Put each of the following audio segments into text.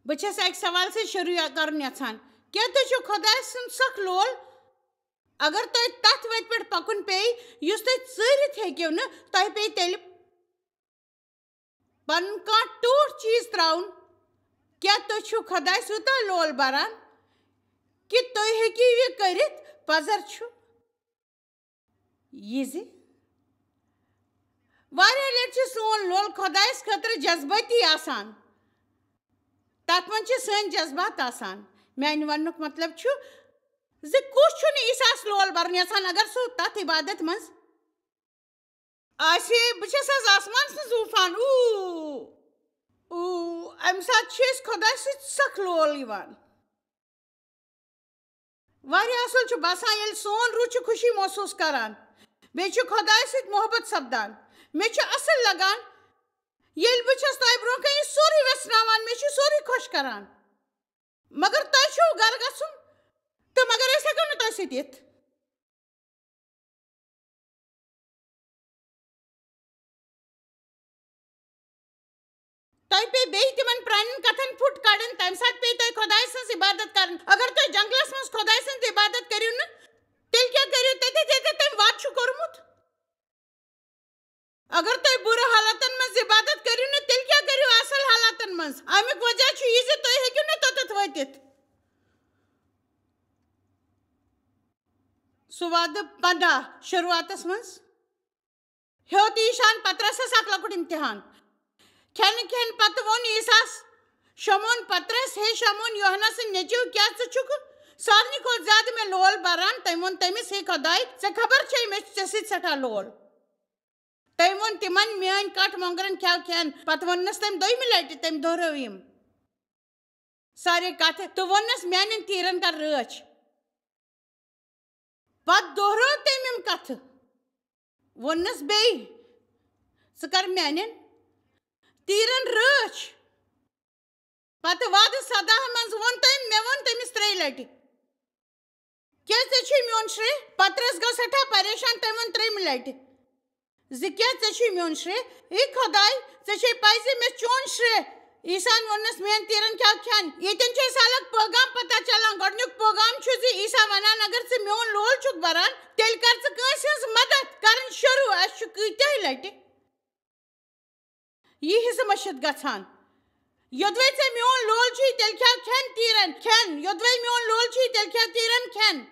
بچس ایک سوال سے شروع کرن یژھان کیا تُہۍ چھِو خۄداے سُنٛد سخ لول اگر تۄہہِ تتھ وتہِ پٮ۪ٹھ پکُن پیٚیہِ یُس تُہۍ ژٲرِتھ ہیٚکِو نہٕ تۄہہِ پیٚیہِ تیٚلہِ پنُن کانٛہہ ٹوٹھ چیٖز ترٛاوُن کیا تُہۍ چھِو خۄدایس یوٗتاہ لول بران کہ تُہۍ ہیٚکِو یہِ کٔرِتھ پزر چھُ یہِ زِ واریاہ لٹہِ چھُ سون لول خۄدایس خٲطرٕ جذبٲتی آسان تتھ منٛز چھِ سٲنۍ جذبات آسان میانہِ وننُک مطلب چھُ زِ کُس چھُنہٕ عیٖساہس لول برُن یژھان اگر سُہ تتھ عبادت منٛز آسہِ بہٕ چھس آز آسمانس منٛز وُپھان امہِ ساتہٕ چھِ أسۍ خۄداے سۭتۍ سخ لول یِوان واریاہ اصل چھُ باسان ییٚلہِ سون روح چھُ خوشی محسوٗس کران بیٚیہِ چھُ خۄداے سۭتۍ محبت سپدان مےٚ چھُ اصل لگان ییٚلہِ بہٕ چھس تۄہہِ برونٛہہ کنہِ یہِ سورُے ویژھناوان مےٚ چھُ سورُے خۄش کران مگر تۄہہِ چھُو گرٕ گژھُن تہٕ مگر أسۍ ہٮ۪کو نہٕ تۄہہِ سۭتۍ یِتھ تۄہہِ پیٚیہِ بیٚیہِ تِمن پرانٮ۪ن کتھن پھُٹ کڑٕنۍ تمہِ ساتہٕ پیٚیہِ تۄہہِ خۄداے سٕنٛز عبادت کرٕنۍ اگر تُہۍ جنگلس منٛز خۄداے سٕنٛز عبادت کٔرِو نہٕ تیٚلہِ کیٛاہ کٔرِو تتٮ۪تھ ییٚتٮ۪تھ تٔمۍ وعدٕ چھُ کوٚرمُت اگر تُہۍ بُرٕ حالاتن منٛز عبادت کٔرِو نہٕ تیٚلہِ کیٛاہ کٔرِو اصل حالاتن منٛز امیُک وجہ چھُ یہِ زِ تُہۍ ہیٚکِو نہٕ توٚتتھ وٲتِتھ سُہ وعدٕ 15 شروعاتس منٛز ہیوٚت عیٖشاہن پترسس اکھ لۄکُٹ امتحان کھٮ۪نہٕ کھٮ۪نہٕ پتہٕ ووٚن عیٖساہس شمعون پترس ہے شمعون یوحنا سٕنٛدۍ نیٚچِو کیٛاہ ژٕ چھُکھ سارنٕے کھۄتہٕ زیادٕ مےٚ لول بران تٔمۍ ووٚن تٔمِس ہے خۄداے ژےٚ خبر چھے مےٚ چھُ ژےٚ سۭتۍ سٮ۪ٹھاہ لول تٔمۍ ووٚن تِمن میٲنۍ کٹھ مۄنگرن کھٮ۪و کھٮ۪ن پتہٕ ووٚننس تٔمۍ دوٚیمہِ لٹہِ تٔمۍ دۄہرٲو یِم سارے کتھٕ تہٕ ووٚننس میانٮ۪ن تیٖرن کر رٲچھ پتہٕ دۄہرٲو تٔمۍ یِم کتھٕ ووٚننس بیٚیہِ ژٕ کر میانٮ۪ن تیٖرن رٲچھ پتہٕ وعدٕ 17 منٛز ووٚن تٔمۍ مےٚ ووٚن تٔمِس 3 لٹہِ کیٛاہ ژےٚ چھُے میون شرے پترس گوٚو سٮ۪ٹھاہ پریشان تٔمۍ ووٚن 3مہِ لٹہِ زِ کیٛاہ ژےٚ چھُے میون شرے اے خۄداے ژےٚ چھے پاے زِ مےٚ چون شرے عیٖساہن ووٚننس میٲنۍ تیٖرن کھٮ۪و کھٮ۪ن ییٚتٮ۪ن چھُ اَسہِ الگ پٲغام پتہ چلان گۄڈنیُک پٲغام چھُ زِ عیٖسا ونان اگر ژٕ میون لول چھُکھ بران تیٚلہِ کر ژٕ کٲنٛسہِ ہٕنٛز مدد کرٕنۍ شروٗع اَسہِ چھُ کۭتیاہ لٹہِ یہِ حصہٕ مٔشِتھ گژھان یوٚدوے ژےٚ میون لول چھُے تیٚلہِ کھٮ۪و کھٮ۪ن تیٖرن کھٮ۪ن یوٚدوے میون لول چھُے تیٚلہِ کھٮ۪و تیٖرن کھٮ۪ن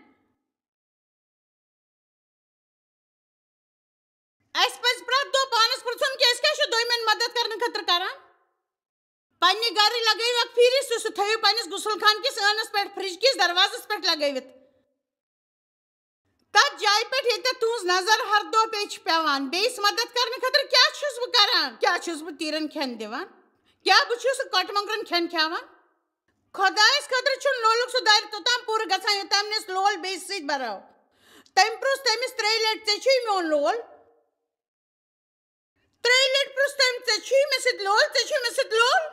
اَسہِ پزِ پرٛٮ۪تھ دۄہ پانس پرٛژھُن کہِ أسۍ کیٛاہ چھِ دوٚیمٮ۪ن مدد کرنہٕ خٲطرٕ کران پننہِ گرٕ لگٲیِو اکھ فیٖرِس تہٕ سُہ تھٲیِو پننِس غسل خان کِس ٲنس پٮ۪ٹھ فرج کِس دروازس پٮ۪ٹھ لگٲوِتھ تتھ جایہِ پٮ۪ٹھ ییٚتٮ۪تھ تُہنٛز نظر ہر دۄہ پیٚیہِ چھِ پیٚوان بیٚیِس مدد کرنہٕ خٲطرٕ کیٛاہ چھُس بہٕ کران کیٛاہ چھُس بہٕ تیٖرن کھٮ۪ن دِوان کیٛاہ بہٕ چھُس کۄٹہٕ مۄنگرن کھٮ۪ن کھٮ۪وان خۄدایس خٲطرٕ چھُنہٕ لولُک سُہ دارِ توٚتام پوٗرٕ گژھان یوٚتام نہٕ أسۍ لول بیٚیِس سۭتۍ برو تٔمۍ پرُژھ تٔمِس 3 لٹہِ ژےٚ چھُے میون لول 3 لٹہِ پرُژھ تٔمۍ ژےٚ چھُے مےٚ سۭتۍ لول ژےٚ چھُے مےٚ سۭتۍ لول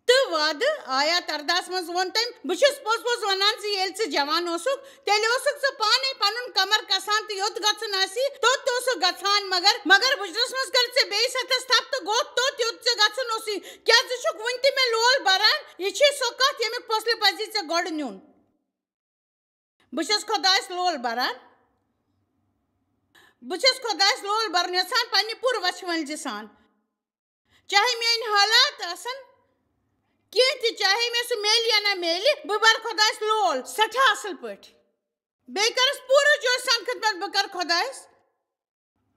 تہٕ وعدٕ آیات 18 منٛز ووٚن تٔمۍ بہٕ چھُس پوٚز پوٚز ونان زِ ییٚلہِ ژٕ جوان اوسُکھ تیٚلہِ اوسُکھ ژٕ پانے پنُن کمر کسان تہٕ یوٚت گژھُن آسی توٚت اوسُکھ گژھان مگر بُجرس منٛز کٔر ژےٚ بیٚیِس ہتھس تھپھ تہٕ گوٚو توٚت یوٚت ژےٚ گژھُن اوسُے کیٛاہ ژٕ چھُکھ وُنہِ تہِ مےٚ لول بران یہِ چھے سۄ کتھ ییٚمیُک فٲصلہٕ پزی ژےٚ گۄڈٕ نیُن بہٕ چھس خۄدایس لول بران بہٕ چھس خۄدایس لول برُن یژھان پننہِ پوٗرٕ وچھِ وٲلۍ سان چاہے میٲنۍ حالات آسن کینٛہہ تہِ چاہے مےٚ سُہ میلہِ یا نہ میلہِ بہٕ برٕ خۄدایس لول سٮ۪ٹھاہ اصل پٲٹھۍ بیٚیہِ کرس پوٗرٕ جوشہٕ سان خدمت بہٕ کرٕ خۄدایس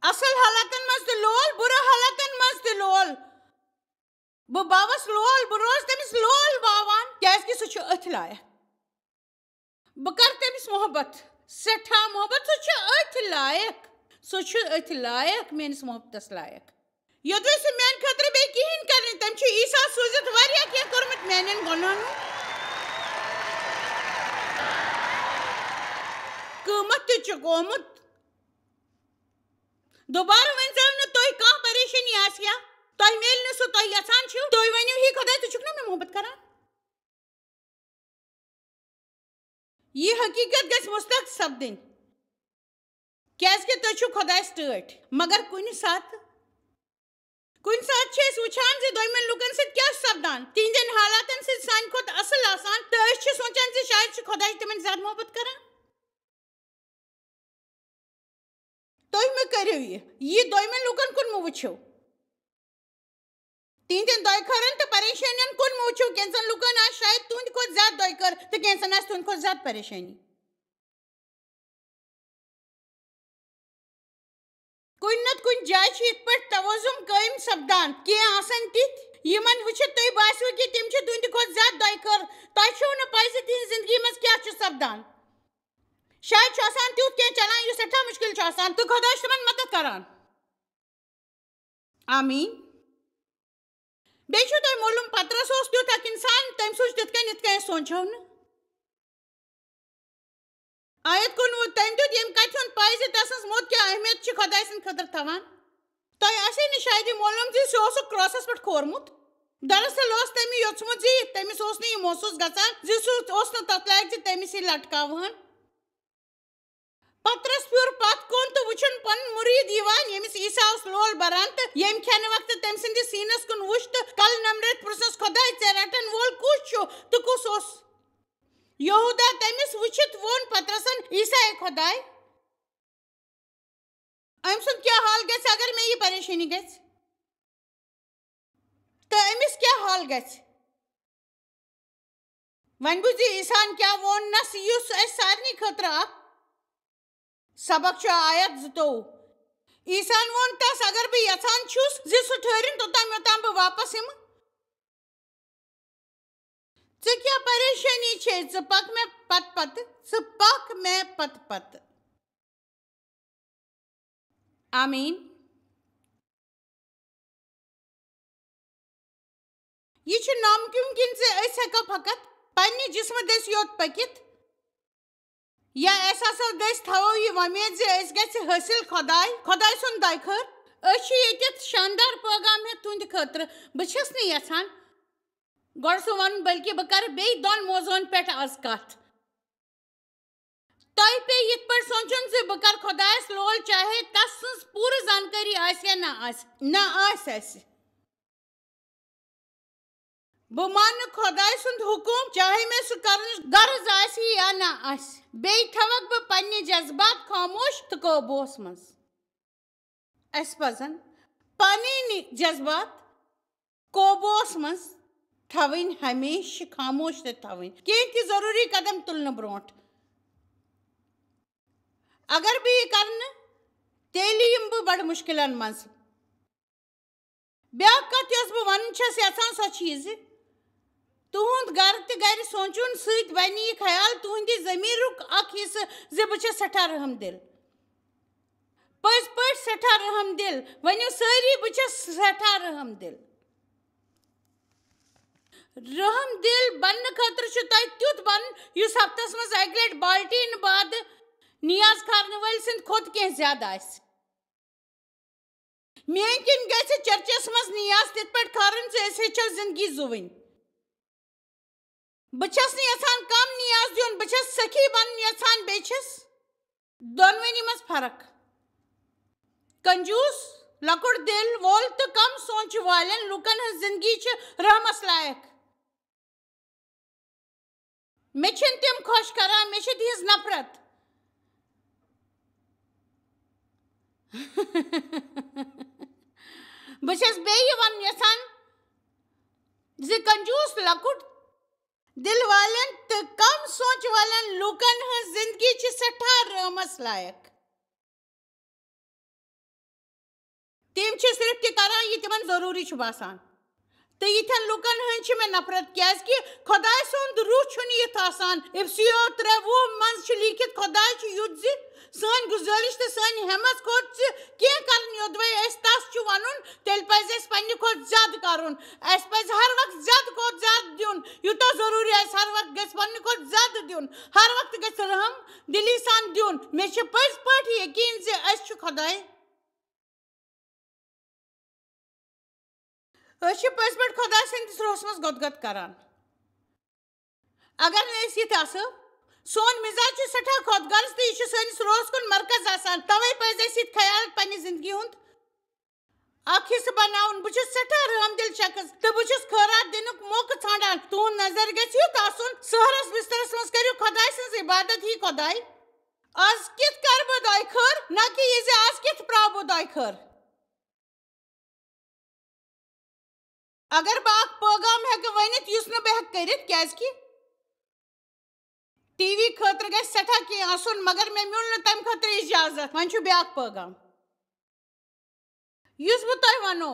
اصل حالاتن منٛز تہِ لول بُرٕ حالاتن منٛز تہِ لول بہٕ باوس لول بہٕ روزٕ تٔمِس لول باوان کیٛازِ کہِ سُہ چھُ أتھۍ لایق بہٕ کرٕ تٔمِس محبت سٮ۪ٹھاہ محبت سُہ چھُ أتھۍ لایق میٲنِس محبتس لایق یوٚدوے سُہ میانہِ خٲطرٕ بیٚیہِ کِہیٖنۍ کرِ نہٕ تٔمۍ چھُ عیٖسا سوٗزِتھ واریاہ کینٛہہ کوٚرمُت میانٮ۪ن گۄنہن قۭمتھ تہِ چُکومُت دوبارٕ ؤنۍزیو نہٕ تُہۍ کانٛہہ پریشٲنی آسہِ یا تۄہہِ میلہِ نہٕ سُہ تۄہہِ یژھان چھِو تُہۍ ؤنِو ہے خۄداے ژٕ چھُکھ نا مےٚ محبت کران یہِ حقیٖقت گژھِ مُستق سپدٕنۍ کیٛازِ کہِ تُہۍ چھِو خۄدایس ٹٲٹھۍ مگر کُنہِ ساتہٕ کُنہِ ساتہٕ چھِ أسۍ وٕچھان زِ دوٚیمٮ۪ن لُکن سۭتۍ کیٛاہ چھُ سپدان تِہنٛدٮ۪ن حالاتن سۭتۍ سانہِ کھۄتہٕ اصٕل آسان تہٕ أسۍ چھِ سونٛچان زِ شاید چھُ خۄداے تِمن زیادٕ محبت کران. تُہۍ مہٕ کٔرِو یہِ دوٚیمٮ۪ن لُکن کُن مہٕ وٕچھِو. تِہنٛدٮ۪ن دۄیہِ خٲرن تہٕ پریشٲنین کُن مہٕ وٕچھِو. کینٛژن لُکن آسہِ شاید تُہنٛدِ کھۄتہٕ زیادٕ دۄیہِ خٲر تہٕ کینٛژن آسہِ تُہنٛدِ کھۄتہٕ زیادٕ پریشٲنی. کُنہِ نتہٕ کُنہِ جایہِ چھِ یِتھ پٲٹھۍ توازُن قٲیِم سپدان. کینٛہہ آسن تِتھۍ یِمن وٕچھِتھ تۄہہِ باسیو کہِ تِم چھِ تُہنٛدِ کھۄتہٕ زیادٕ دۄیہِ خٲر. تۄہہِ چھُو نہٕ پاے زِ تِہنٛزِ زندگی منٛز کیٛاہ چھُ سپدان. شاید چھُ آسان تیُتھ کینٛہہ چلان یُس سٮ۪ٹھاہ مُشکِل چھُ آسان تہٕ خۄداے چھُ تِمن مدد کران. آمیٖن. بیٚیہِ چھُو تۄہہِ معلوٗم پترس اوس تیُتھ اکھ اِنسان تٔمۍ سوٗنٛچ تِتھ کٔنۍ یِتھ کٔنۍ أسۍ سونٛچہو نہٕ. آیت 19 تٔمۍ دیُت ییٚمہِ کتھِ ہُنٛد پاے زِ تسٕنٛز موت کیٛاہ اہمیت چھِ خۄداے سٕنٛدِ خٲطرٕ تھاوان. تۄہہِ آسہِ نہٕ شاید یہِ معلوٗم زِ سُہ اوسُکھ کراسس پٮ۪ٹھ کھورمُت. دراصل اوس تٔمۍ یوٚژمُت زِ تٔمِس اوس نہٕ یہِ محسوٗس گژھان زِ سُہ اوس نہٕ تتھ لایق زِ تٔمِس یہِ لٹکاوہن. پترس پھیوٗر پتھ کُن تہٕ وٕچھُن پنُن مُریٖد یِوان ییٚمِس عیٖسا اوس لول بران تہٕ ییٚمۍ کھٮ۪نہٕ وقتہٕ تٔمۍ سٕنٛدِس سیٖنس کُن وٕچھ تہٕ کلہٕ نمبرٲوِتھ پرٛژھنس خۄداے ژےٚ رٹن وول کُس چھُ تہٕ کُس اوس. یہوٗدا تٔمِس وٕچھِتھ ووٚن پترسن عیٖسا اے خۄداے أمۍ سُنٛد کیٛاہ حال گژھِ اگر مےٚ یہِ پریشٲنی گژھِ تہٕ أمِس کیٛاہ حال گژھِ. وۄنۍ بوٗزِو عیٖساہن کیٛاہ ووٚننس یُس اَسہِ سارنٕے خٲطرٕ اکھ سبق چھُ. آیت 22 عیٖساہن ووٚن تس اگر بہٕ یژھان چھُس زِ سُہ ٹھٔہرِن توٚتام یوٚتام بہٕ واپس یِمہٕ. ژےٚ کیٛاہ پریشٲنی چھے ژٕ پک مےٚ پتہٕ پتہٕ ژٕ پک مےٚ پتہٕ پتہٕ. آمیٖن. یہِ چھُ ناممکن زِ أسۍ ہٮ۪کو فقط پننہِ جسمہٕ دٔسۍ یوت پٔکِتھ یا احساسو دٔسۍ تھاوو یہِ وۄمید زِ أسۍ گژھِ حٲصِل خۄداے سُنٛد دۄیہِ خٲر. أسۍ چھِ ییٚتٮ۪تھ شاندار پیغام ہٮ۪تھ تُہنٛدِ خٲطرٕ. بہٕ چھَس نہٕ یژھان گۄڈٕ سُہ وَنُن بٔلکہِ بہٕ کرٕ بیٚیہِ 2 موضوٗعن پٮ۪ٹھ آز کتھ. تۄہہِ پیٚیہِ یِتھ پٲٹھۍ سونٛچُن زِ بہٕ کرٕ خۄدایس لول چاہے تس سٕنٛز پوٗرٕ زانکٲری آسہِ یا نہ آسہِ اَسہِ. بہٕ مانہٕ خۄداے سُنٛد حُکُم چاہے مےٚ سُہ کرنٕچ غرض آسہِ یا نہ آسہِ. بیٚیہِ تھاوکھ بہٕ پننہِ جذبات خاموش تہٕ قوبوٗوس منٛز. اَسہِ پزن پنٕنۍ جذبات قوبوٗوس منٛز تھاوٕنۍ ہمیشہٕ خاموش تہِ تھاوٕنۍ کینٛہہ تہِ ضروٗری قدم تُلنہٕ برونٛٹھ. اگر بہٕ یہِ کرٕ نہٕ تیٚلہِ یِمہٕ بہٕ بڑٕ مُشکِلن منٛز. بیٛاکھ کتھ یۄس بہٕ ونُن چھس یژھان سۄ چھِ یہِ زِ تُہُنٛد گرٕ تہٕ گرِ سونٛچُن سۭتۍ بنہِ یہِ خیال تُہنٛدِ ضمیٖرُک اکھ حصہٕ زِ بہٕ چھس سٮ۪ٹھاہ رحم دِل. پٔزۍ پٲٹھۍ سٮ۪ٹھاہ رحم دِل. ؤنِو سٲری بہٕ چھس سٮ۪ٹھاہ رحم دِل. رحم دِل بننہٕ خٲطرٕ چھُ تۄہہِ تیُتھ بنُن یُس ہفتس منٛز اکہِ لٹہِ بالٹیٖن بادٕ نیاز کھارنہٕ وٲلۍ سٕنٛدِ کھۄتہٕ کینٛہہ زیادٕ آسہِ. میٲنۍ کِنۍ گژھِ چرچس منٛز نیاز تِتھ پٲٹھۍ کھارُن زِ أسۍ ہیٚچھو زندگی زُوٕنۍ. بہٕ چھس نہٕ یژھان کم نیاز دیُن. بہٕ چھس سخی بنُن یژھان بیٚیہِ چھس دۄنوٕنی منٛز فرق. کنجوٗس لۄکُٹ دِل وول تہٕ کم سونٛچہٕ والٮ۪ن لُکن ہٕنٛز زندگی چھِ رحمس لایق. مےٚ چھِنہٕ تِم خۄش کران. مےٚ چھِ تِہنٛز نفرت. بہٕ چھس بیٚیہِ ونُن یژھان زِ کنجوٗس لۄکُٹ دِل والٮ۪ن تہٕ کم سونٛچہٕ والٮ۪ن لُکن ہٕنٛز زندگی چھِ سٮ۪ٹھاہ رحمس لایق. تِم چھِ صرف تہِ کران یہِ تِمن ضروٗری چھُ باسان تہٕ یِتھٮ۪ن لُکن ہٕنٛدۍ چھِ مےٚ نفرت کیٛازِ کہِ خۄداے سُنٛد روح چھُنہٕ یُتھ آسان. اِفسِیو 3:20 منٛز چھُ لیٖکھِتھ خۄداے چھُ یُتھ زِ سٲنۍ گُزٲرِش تہٕ سٲنۍ ہٮ۪مت کھۄتہٕ زِ کینٛہہ کرٕنۍ یوٚدوے اَسہِ تس چھُ ونُن تیٚلہِ پزِ اَسہِ پننہِ کھۄتہٕ زیادٕ کرُن. اَسہِ پزِ ہر وقتہٕ زیادٕ کھۄتہٕ زیادٕ دیُن. یوٗتاہ ضروٗری آسہِ ہر وقتہٕ گژھِ پننہِ کھۄتہٕ زیادٕ دیُن. ہر وقتہٕ گژھِ رحم دِلی سان دیُن. مےٚ چھُ پٔزۍ پٲٹھۍ یقیٖن زِ أسۍ چھِ خۄداے. أسۍ چھِ پٔزۍ پٲٹھۍ خۄداے سٕنٛدِس روحس منٛز گۄد گۄد کران. اگر نہٕ أسۍ یِتھ آسو سون مِزاج چھُ سٮ۪ٹھاہ خۄد غرض تہٕ یہِ چھُ سٲنِس روحس کُن مرکز آسان. توے پزِ اَسہِ یِتھ خیال پننہِ زندگی ہُنٛد حصہ بناؤن بہ سٹھا رحم دل شخص تو بہ خیرات دن موقع ژھانڈان تہد نظر گژھِ یُتھ آسُن سحرس بسترس مز کٔرِو خۄداے سٕنٛز عبادت ہی خۄداے آز کِتھ کر بہٕ دۄیہِ خٲر نہ کہ یہِ زِ آز کِتھ پراو بہٕ دۄیہِ خٲر اگر بہٕ اکھ پیغام ہیٚکہٕ ؤنِتھ یُس نہٕ بہٕ ہیٚکہٕ کٔرِتھ کیازکہِ ٹی وی خٲطرٕ گژھِ سٮ۪ٹھاہ کینٛہہ آسُن مگر مےٚ میوٗل نہٕ تَمہِ خٲطرٕ اِجازت وۄنۍ چھُ بیٛاکھ پیغام یُس بہٕ تۄہہِ وَنو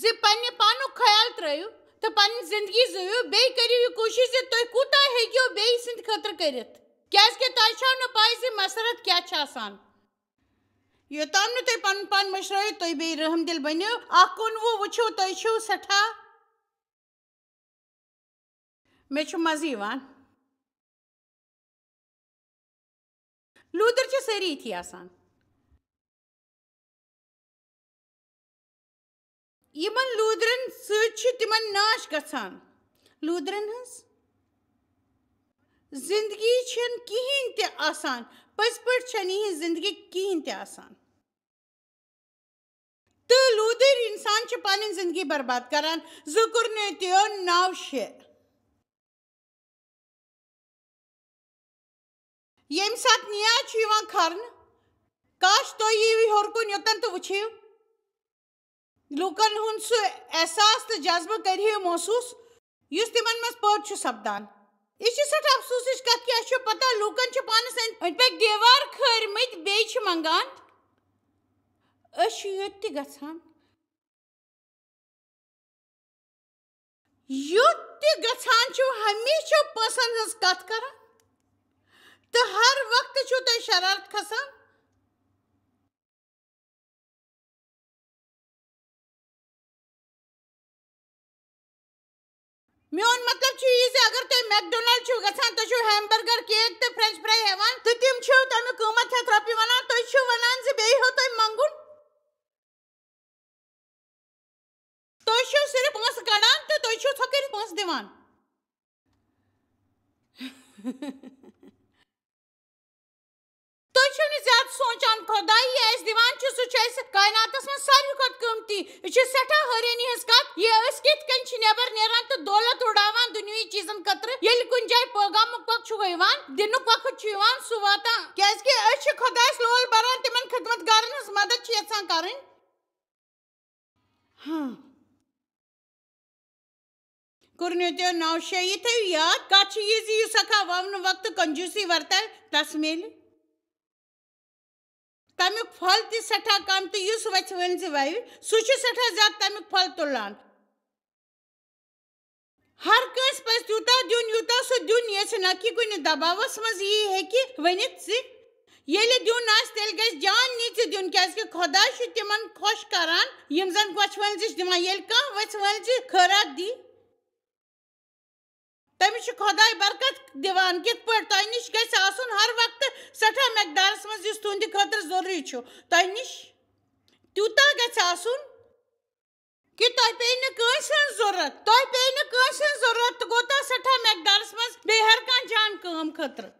زِ پنٛنہِ پانُک خیال ترٛٲیِو تہٕ پنٕنۍ زندگی زٲیِو بیٚیہِ کٔرِو یہِ کوٗشِش زِ تُہۍ کوٗتاہ ہیٚکِو بیٚیہِ سٕنٛدِ خٲطرٕ کٔرِتھ کیٛازِکہِ تۄہہِ چھو نہٕ پاے زِ مسرت کیٛاہ چھِ آسان یوٚتام نہٕ تُہۍ پنُن پان مٔشرٲیِو تُہۍ بیٚیہِ رحم دِل بٔنِو اکھ کُنوُہ وٕچھِو تُہۍ چھِو سٮ۪ٹھاہ مےٚ چھُ مزٕ یِوان لوٗدٕر چھِ سٲری یِتھی آسان یِمن لوٗدرَن سۭتۍ چھِ تِمن ناش گژھان لوٗدرَن ہٕنٛز زندگی چھنہٕ کِہیٖنۍ تہِ آسان پٔزۍ پٲٹھۍ چھنہٕ یِہٕنٛز زندگی کِہیٖنۍ تہِ آسان تہٕ لوٗدٕرۍ اِنسان چھِ پنٕنۍ زندگی برباد کران زٕ کُرنٲتیو 9-6 ییٚمہِ ساتہٕ نیاز چھُ یِوان کھرنہٕ کاش تُہۍ یِیِو ہیوٚر کُن یوٚتن تہٕ وٕچھِو لوٗکن ہُنٛد سُہ احساس تہٕ جذبہٕ کٔرِہِو محسوٗس یُس تِمن منٛز پٲدٕ چھُ سپدان یہِ چھِ سٮ۪ٹھاہ افسوٗسٕچ کتھ کہِ اَسہِ چھُ پتہ لوٗکن چھِ پانس أنٛدۍ پٔکۍ دیوار کھٲرمٕتۍ بیٚیہِ چھِ منگان أسۍ چھِ یوٚت تہِ گژھان یوٚت تہِ گژھان چھِو ہمیشہ پونٛسن ہٕنٛز کتھ کران تہٕ ہر وقتہٕ چھُو تۄہہِ شرارت کھسان میون مطلب چھُ یہِ زِ اگر تُہۍ میکڈونلڈ چھِو گژھان تُہۍ چھِو ہیمبرگر کیک تہٕ فرینچ فراے ہٮ۪وان تہٕ تِم چھِو تمیُک قۭمتھ ہٮ۪تھ رۄپیہِ ونان تُہۍ چھِو ونان زِ بیٚیہِ ہیوٚو تۄہہِ منٛگُن تُہۍ چھِو صرف پونٛسہٕ کڑان تہٕ تُہۍ چھِو ژھۄکٕرۍ پونٛسہٕ دِوان تُہۍ چھِو نہٕ زیادٕ سونٛچان خۄداے یہِ اَسہِ دِوان چھُ سُہ چھُ اَسہِ کایناتس منٛز ساروی کھۄتہٕ قۭمتی یہِ چھِ سٮ۪ٹھاہ حٲرانی ہٕنٛز کتھ یہِ أسۍ کِتھ کٔنۍ چھِ نٮ۪بر نیران تہٕ دولت اُڑاوان دُنیہٕچ چیٖزن خٲطرٕ ییٚلہِ کُنہِ جایہِ پیغامُک وقت چھُ یِوان دِنُک وقت چھُ یِوان سُہ واتان کیازکہِ أسۍ چھِ خۄدایس لول بران تِمن خدمت گارن ہٕنٛز مدد چھِ یژھان کرٕنۍ کُرنیتیو 9-6 یہِ تھٲیِو یاد کتھ چھِ یہِ زِ یُس اکھا وونہٕ وقتہٕ کنجوٗسی ورتاے تس میلہِ تمیُک پھل تہِ سٮ۪ٹھاہ کم تہٕ یُس وژھِ ؤنزِ ووِ سُہ چھُ سٮ۪ٹھاہ زیادٕ تمیُک پھل تُلان ہر کٲنٛسہِ پزِ تیوٗتاہ دیُن یوٗتاہ سُہ دیُن یژھِ نہ کہِ کُنہِ دباوس منٛز یی ہیٚکہِ ؤنِتھ زِ ییٚلہِ دیُن آسہِ تیٚلہِ گژھِ جان نیٖژِ دیُن کیازکہِ خۄدا چھُ تِمن خۄش کران یِم زن وژھِ وٲنٛزِ چھِ دِوان ییٚلہِ کانٛہہ وژھِ وٲنٛزِ خٲرات دی تٔمِس چھُ خۄداے برکت دِوان کِتھ پٲٹھۍ تۄہہِ نِش گژھِ آسُن ہر وقتہٕ سٮ۪ٹھاہ مٮ۪قدارس منٛز یُس تُہنٛدِ خٲطرٕ ضروٗری چھُ تۄہہِ نِش تیوٗتاہ گژھِ آسُن کہِ تۄہہِ پیٚیہِ نہٕ کٲنٛسہِ ہٕنٛز ضوٚرتھ تہٕ کوٗتاہ سٮ۪ٹھاہ مٮ۪قدارس منٛز بیٚیہِ ہر کانٛہہ جان کٲم خٲطرٕ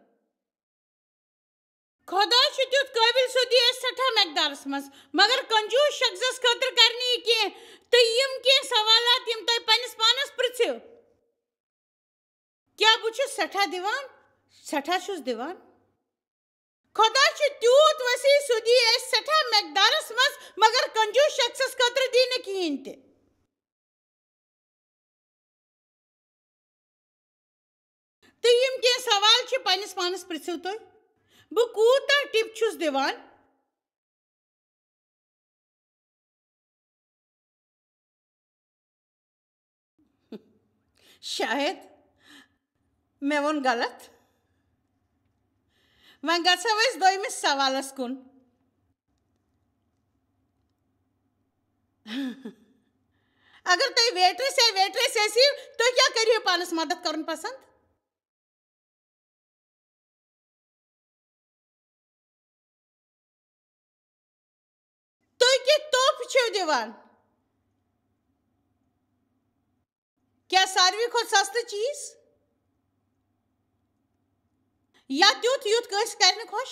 خۄدا چھُ تیُتھ قٲبِل سُہ دی اَسہِ سٮ۪ٹھاہ مٮ۪قدارس منٛز مگر کنجوٗس شخصس خٲطرٕ کرِ نہٕ یہِ کینٛہہ تہٕ یِم کینٛہہ سوالات یِم تۄہہِ پننِس پانس پرژھِو کیٛاہ بہٕ چھُس سٮ۪ٹھاہ دِوان سٮ۪ٹھاہ چھُس دِوان خۄدا چھُ تیوٗت وسیع سُہ دی اَسہِ سٮ۪ٹھاہ مٮ۪قدارس منٛز مگر کنجوٗس شخصس خٲطرٕ دی نہٕ کِہیٖنۍ تہِ تہٕ یِم کینٛہہ سوال چھِ پننِس پانس پرژھِو تُہۍ بہٕ کوٗتاہ ٹِپ چھُس دِوان شاید مےٚ ووٚن غلط وۄنۍ گژھو أسۍ دوٚیمِس سوالس کُن اگر تُہۍ ویٹرس یا ویٹریس ٲسِو تُہۍ کیٛاہ کٔرِو پانس مدد کرُن پسنٛد تُہۍ کِتھ تحفہٕ چھِو دِوان کیٛاہ ساروی کھۄتہٕ سستہٕ چیٖز یا تیُتھ یُتھ کٲنٛسہِ کرِ نہٕ خۄش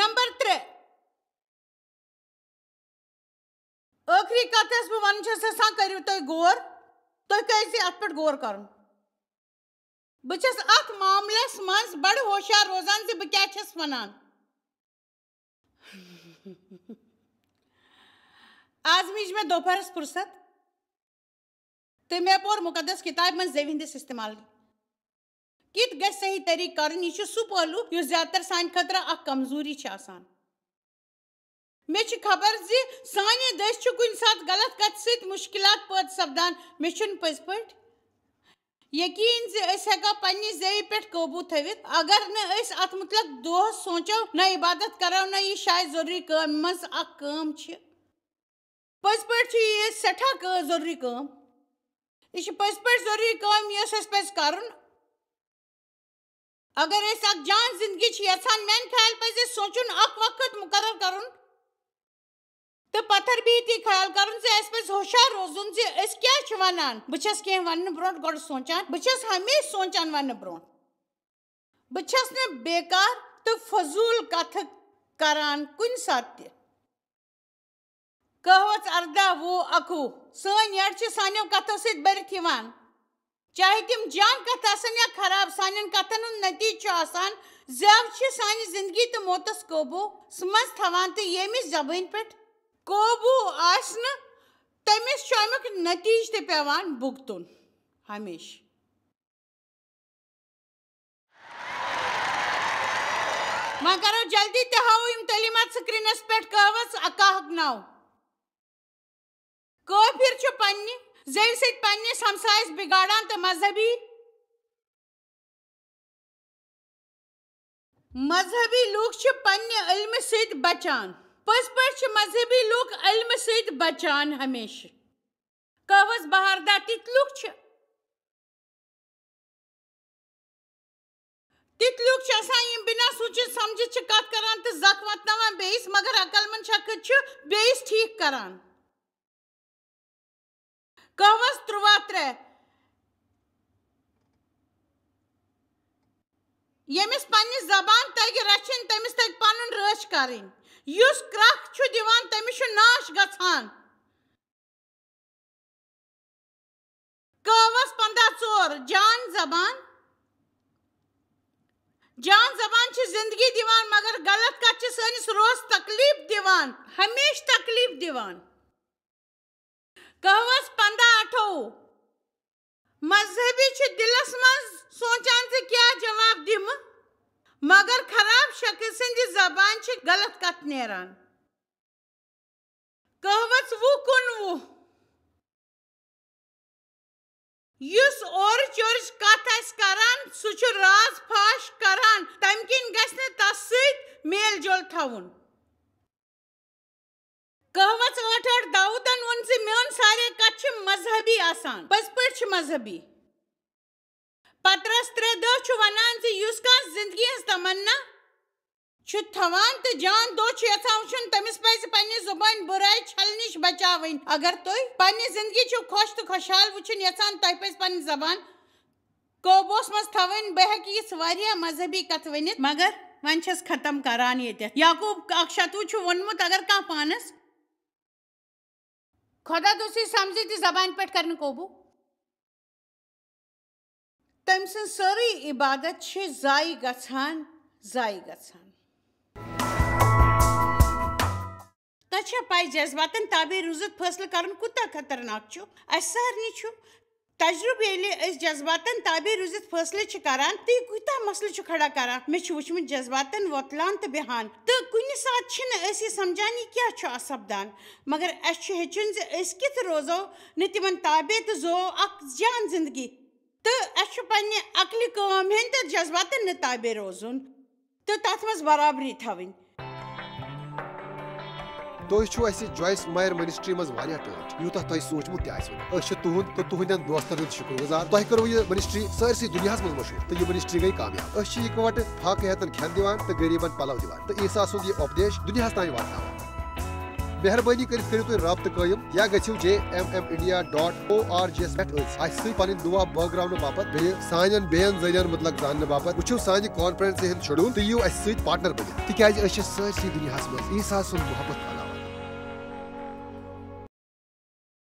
نمبر 3 ٲخری کتھ یۄس بہٕ ونُن چھَس یژھان کٔرِو تُہۍ غور تُہۍ کٔرۍزِ اتھ پٮ۪ٹھ غور کرُن بہٕ چھَس اتھ معاملس منٛز بڑٕ ہوشیار روزان زِ بہٕ کیٛاہ چھَس ونان آز میج مےٚ دوپہرس فرصت تہٕ مےٚ پوٚر مُقدس کِتابہِ منٛز زٮ۪وِ ہٕنٛدِس استعمال کِتھ گژھِ صحیح طریٖقہٕ کرُن یہِ چھُ سُہ پہلوٗ یُس زیادٕ تر سانہِ خٲطرٕ اکھ کمزوٗری چھِ آسان مےٚ چھِ خبر زِ سانہِ دٔسۍ چھُ کُنہِ ساتہٕ غلط کتھِ سۭتۍ مُشکلات پٲدٕ سپدان مےٚ چھُنہٕ پٔزۍ پٲٹھۍ یقیٖن زِ أسۍ ہٮ۪کو پننہِ زیوِ پٮ۪ٹھ قوبوٗ تھٲوِتھ اگر نہٕ أسۍ اتھ متعلق دۄہس سونٛچو نہ عبادت کرو نہ یہِ شاید ضروٗری کٲمہِ منٛز اکھ کٲم چھِ پٔزۍ پٲٹھۍ چھِ یہِ سٮ۪ٹھاہ ضروٗری کٲم یہِ چھِ پٔزۍ پٲٹھۍ ضروٗری کٲم یۄس اَسہِ پزِ کرُن اگر أسۍ اکھ جان زندگی چھِ یژھان میانہِ خیال پزِ اَسہِ سونٛچُن اکھ وقت مُقرر کرُن تہٕ پتھر بِہِتھ یہِ خیال کرُن زِ اَسہِ پزِ ہوشیار روزُن زِ أسۍ کیٛاہ چھِ ونان بہٕ چھَس کینٛہہ وننہٕ برونٛٹھ گۄڈٕ سونٛچان بہٕ چھَس ہمیشہٕ سونٛچان وننہٕ برونٛٹھ بہٕ چھَس نہٕ بیکار تہٕ فضوٗل کتھٕ کران کُنہِ ساتہٕ تہِ کہوت 18-20-21 سٲنۍ یٔڈ چھِ سانیو کتھو سۭتۍ بٔرِتھ یِوان چاہے تِم جان کتھٕ آسن یا خراب سانٮ۪ن کتھن ہُنٛد نٔتیٖجہٕ چھُ آسان زٮ۪و چھِ سانہِ زندگی تہٕ موتس قوبوٗوس منٛز تھاوان تہٕ ییٚمِس زبٲنۍ پٮ۪ٹھ قوبوٗ آسہِ نہٕ تٔمِس چھُ امیُک نٔتیٖجہٕ تہِ پیٚوان بُگتُن ہمیشہٕ وۄنۍ کرو جلدی تہِ ہاوو یِم تعلیٖمات سکریٖنس پٮ۪ٹھ کہوت 21-9 کٲفِر چھُ پننہِ زیوِ سۭتۍ پننِس ہمسایس بِگاڑان تہٕ مذہبی لوٗکھ چھِ پننہِ علمہٕ سۭتۍ بچان پٔزۍ پٲٹھۍ چھِ مذہبی لوٗکھ علمہٕ سۭتۍ بچان ہمیشہٕ کہوس 12 تِتھۍ لوٗکھ چھِ آسان یِم بِنا سوٗنٛچِتھ سمجھِتھ چھِ کتھ کران تہٕ زکھ واتناوان بیٚیِس مگر عقل منٛد شخص چھُ بیٚیِس ٹھیٖک کران کہوس 13-3 ییٚمِس پننہِ زبان تگہِ رچھِنۍ تٔمِس تگہِ پنُن رٲچھ کرٕنۍ یُس کرٛکھ چھُ دِوان تٔمِس چھُ ناش گژھان کہوس 15-4 جان زبان چھِ زندگی دِوان مگر غلط کتھ چھِ سٲنِس روحس تکلیٖف دِوان ہمیشہٕ تکلیٖف دِوان کہوس 15-28 مذہبی چھِ دِلس منٛز سونٛچان زِ کیٛاہ جواب دِمہٕ مگر خراب شخص سٕنٛدِ زبانہِ چھِ غلط کتھ نیران کہوس 20-19 یُس اورٕچ یورٕچ کتھ آسہِ کران سُہ چھُ راز فاش کران تمہِ کِنۍ گژھِ نہٕ تس سۭتۍ میل جول تھاوُن کہوس 8-8 داوٗدن ووٚن زِ میون سارے کتھ چھِ مذہبی آسان پٔزۍ پٲٹھۍ چھِ مذہبی پترس 3:10 چھُ ونان زِ یُس کانٛہہ زندگی ہٕنٛز تمنا چھُ تھاوان تہٕ جان دۄہ چھُ یژھان وٕچھُن تٔمِس پزِ پننہِ زُبٲنۍ بُرٲے چھلنہٕ نِش بچاوٕنۍ اگر تُہۍ پننہِ زندگی چھِو خۄش تہٕ خۄشحال وٕچھُن یژھان تۄہہِ پزِ پنٕنۍ زبان قوبوٗوس منٛز تھاوٕنۍ بہٕ ہٮ۪کہٕ یِژھ واریاہ مذہبی کتھٕ ؤنِتھ مگر وۄنۍ چھس ختم کران ییٚتٮ۪تھ یعقوٗب 1:27 چھُ ووٚنمُت اگر کانٛہہ پانس خۄدا دوستی سمجھِ تہِ زبانہِ پٮ۪ٹھ کرِ نہٕ قوبوٗ تٔمۍ سٕنٛز سٲرٕے عبادت چھِ ضایع گژھان تۄہہِ چھا پاے جذباتن تابے روٗزِتھ فٲصلہٕ کرُن کوٗتاہ خطرناک چھُ اسہِ سارنٕے چھُ تجرُبہٕ ییٚلہِ أسۍ جذباتن تابے روٗزِتھ فٲصلہٕ چھِ کران تہٕ یہِ کوٗتاہ مسلہٕ چھُ کھڑا کران مےٚ چھُ وٕچھمُت جذباتن وۄتلان تہٕ بیٚہان تہٕ کُنہِ ساتہٕ چھِنہٕ أسۍ یہِ سمجھان یہِ کیٛاہ چھُ سپدان مگر اسہِ چھُ ہیٚچھُن زِ أسۍ کِتھ روزو نہٕ تِمن تابے تہٕ زوو اکھ جان زندگی تہٕ اسہِ چھُ پننہِ عقلہِ کٲم ہیٚنۍ تہٕ جذباتن نہٕ تابے روزُن تہٕ تتھ منٛز برابری تھاوٕنۍ تُہۍ چھِو اَسہِ جویس مایر منسٹری منٛز واریاہ ٹٲٹھۍ یوٗتاہ تۄہہِ سوٗنٛچمُت تہِ آسِوٕ أسۍ چھِ تُہُنٛد تہٕ تُہنٛدٮ۪ن دوستن ہُنٛد شُکر گُزار تۄہہِ کٔرٕو یہِ منسٹری سٲرسٕے دُنیاہس منٛز مشہوٗر تہٕ یہِ منسٹری گٔے کامیاب أسۍ چھِ اِکوٹہٕ فاقہٕ ہٮ۪تن کھٮ۪ن دِوان تہٕ غریٖبن پلو دِوان تہٕ عیٖسا سُنٛد یہِ اُپدیش دُنیاہس تانۍ واتناوان مہربانی کرو تھی رابطہ قائم یا گھو jmmindia.org پہ پن دعا بٲگراونہٕ باپت بیٚیہِ سانٮ۪ن بیٚین ذٔریعن متعلق زاننہٕ باپت وٕچھِو سانہِ کانفرنسہِ ہُنٛد شیڈول تہٕ یِیِو اَسہِ سۭتۍ پارٹنر بٔنِتھ تِکیازِ أسۍ چھِ سٲرسٕے دُنیاہس منٛز عیسیٰ سُنٛد محبت